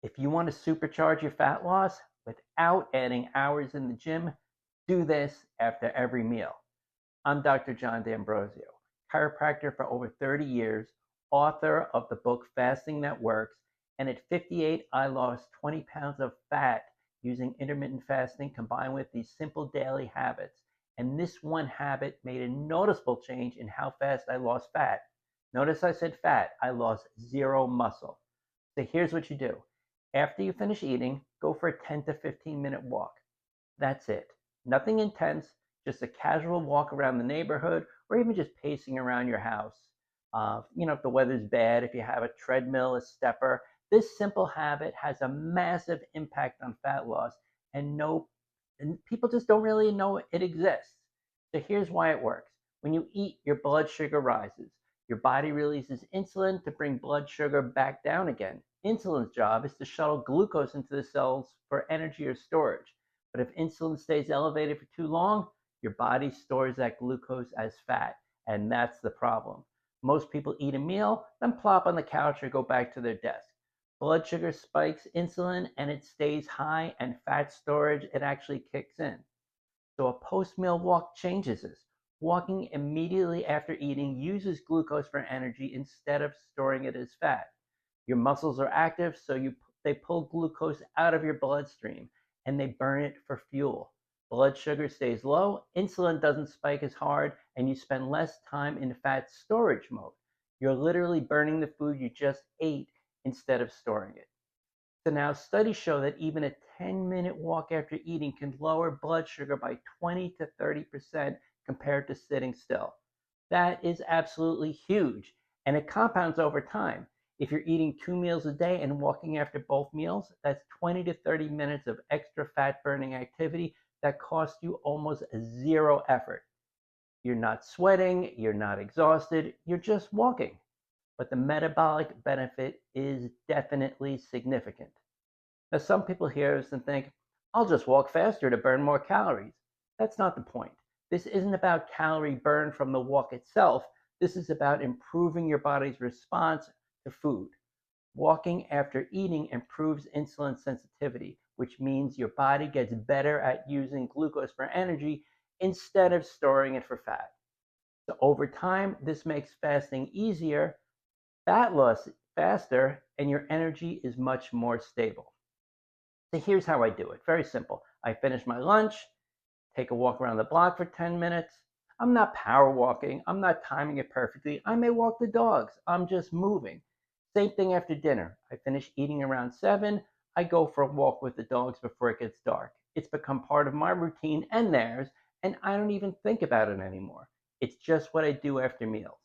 If you want to supercharge your fat loss without adding hours in the gym, do this after every meal. I'm Dr. John D'Ambrosio, chiropractor for over 30 years, author of the book Fasting That Works, and at 58, I lost 20 pounds of fat using intermittent fasting combined with these simple daily habits. And this one habit made a noticeable change in how fast I lost fat. Notice I said fat, I lost zero muscle. So here's what you do. After you finish eating, go for a 10 to 15-minute walk. That's it. Nothing intense, just a casual walk around the neighborhood or even just pacing around your house. If the weather's bad, if you have a treadmill, a stepper, this simple habit has a massive impact on fat loss and people just don't really know it exists. So here's why it works. When you eat, your blood sugar rises. Your body releases insulin to bring blood sugar back down again. Insulin's job is to shuttle glucose into the cells for energy or storage. But if insulin stays elevated for too long, your body stores that glucose as fat, and that's the problem. Most people eat a meal, then plop on the couch or go back to their desk. Blood sugar spikes insulin and it stays high, and fat storage, it actually kicks in. So a post-meal walk changes this. Walking immediately after eating uses glucose for energy instead of storing it as fat. Your muscles are active, so they pull glucose out of your bloodstream and they burn it for fuel. Blood sugar stays low, insulin doesn't spike as hard, and you spend less time in fat storage mode. You're literally burning the food you just ate instead of storing it. So now studies show that even a 10-minute walk after eating can lower blood sugar by 20 to 30% compared to sitting still. That is absolutely huge, and it compounds over time. If you're eating 2 meals a day and walking after both meals, that's 20 to 30 minutes of extra fat burning activity that costs you almost zero effort. You're not sweating, you're not exhausted, you're just walking. But the metabolic benefit is definitely significant. Now, some people hear this and think, I'll just walk faster to burn more calories. That's not the point. This isn't about calorie burn from the walk itself. This is about improving your body's response to food. Walking after eating improves insulin sensitivity, which means your body gets better at using glucose for energy instead of storing it for fat. So over time, this makes fasting easier, fat loss faster, and your energy is much more stable. So here's how I do it. Very simple. I finish my lunch, take a walk around the block for 10 minutes. I'm not power walking. I'm not timing it perfectly. I may walk the dogs. I'm just moving. Same thing after dinner. I finish eating around 7. I go for a walk with the dogs before it gets dark. It's become part of my routine and theirs, and I don't even think about it anymore. It's just what I do after meals.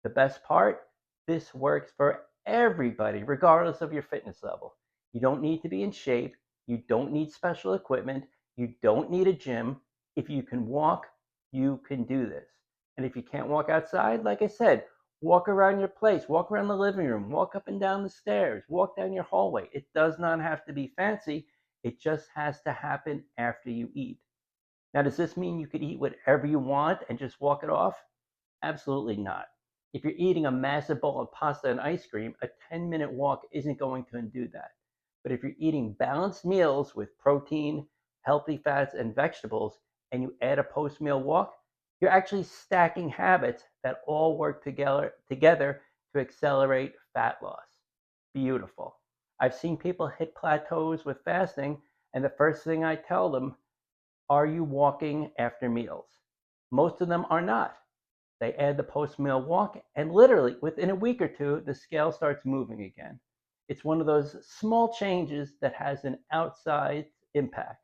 The best part, this works for everybody, regardless of your fitness level. You don't need to be in shape. You don't need special equipment. You don't need a gym. If you can walk, you can do this. And if you can't walk outside, like I said, walk around your place, walk around the living room, walk up and down the stairs, walk down your hallway. It does not have to be fancy. It just has to happen after you eat. Now, does this mean you could eat whatever you want and just walk it off? Absolutely not. If you're eating a massive bowl of pasta and ice cream, a 10-minute walk isn't going to undo that. But if you're eating balanced meals with protein, healthy fats, and vegetables, and you add a post-meal walk, you're actually stacking habits that all work together to accelerate fat loss. Beautiful. I've seen people hit plateaus with fasting, and the first thing I tell them, are you walking after meals? Most of them are not. They add the post-meal walk, and literally within a week or two, the scale starts moving again. It's one of those small changes that has an outsized impact.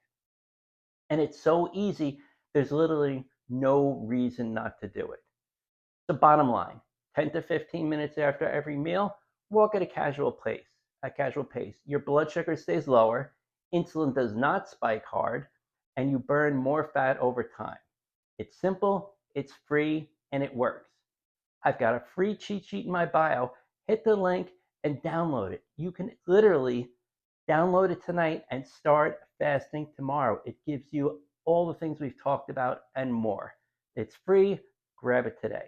And it's so easy, there's literally no reason not to do it. The bottom line, 10 to 15 minutes after every meal, walk at a casual pace. Your blood sugar stays lower, insulin does not spike hard, and you burn more fat over time. It's simple, it's free, and it works. I've got a free cheat sheet in my bio. Hit the link and download it. You can literally download it tonight and start fasting tomorrow. It gives you all the things we've talked about and more. It's free. Grab it today.